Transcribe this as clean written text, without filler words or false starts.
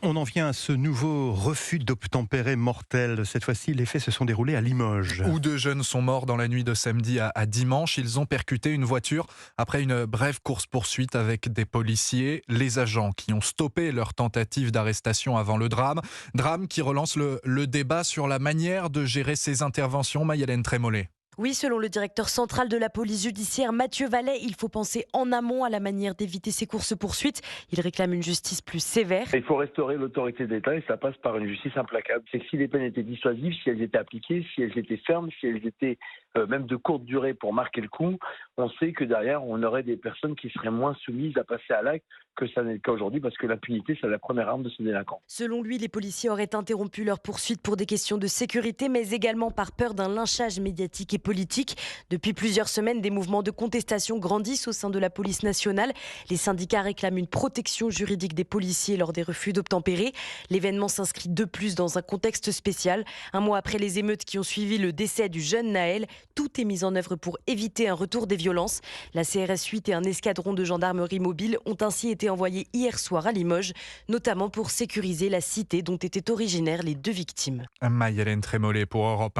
On en vient à ce nouveau refus d'obtempérer mortel. Cette fois-ci, les faits se sont déroulés à Limoges. Où deux jeunes sont morts dans la nuit de samedi à dimanche. Ils ont percuté une voiture après une brève course-poursuite avec des policiers. Les agents qui ont stoppé leur tentative d'arrestation avant le drame. Drame qui relance le débat sur la manière de gérer ces interventions. Maï-Hélène Trémollet. Oui, selon le directeur central de la police judiciaire, Mathieu Vallet, il faut penser en amont à la manière d'éviter ces courses-poursuites. Il réclame une justice plus sévère. Il faut restaurer l'autorité de l'État et ça passe par une justice implacable. C'est que si les peines étaient dissuasives, si elles étaient appliquées, si elles étaient fermes, si elles étaient même de courte durée pour marquer le coup, on sait que derrière, on aurait des personnes qui seraient moins soumises à passer à l'acte que ça n'est le cas aujourd'hui parce que l'impunité, c'est la première arme de ce délinquant. Selon lui, les policiers auraient interrompu leur poursuite pour des questions de sécurité, mais également par peur d'un lynchage médiatique et politique. Depuis plusieurs semaines, des mouvements de contestation grandissent au sein de la police nationale. Les syndicats réclament une protection juridique des policiers lors des refus d'obtempérer. L'événement s'inscrit de plus dans un contexte spécial. Un mois après les émeutes qui ont suivi le décès du jeune Naël, tout est mis en œuvre pour éviter un retour des violences. La CRS 8 et un escadron de gendarmerie mobile ont ainsi été envoyés hier soir à Limoges, notamment pour sécuriser la cité dont étaient originaires les deux victimes. Maï-Hélène Trémollet pour Europe 1.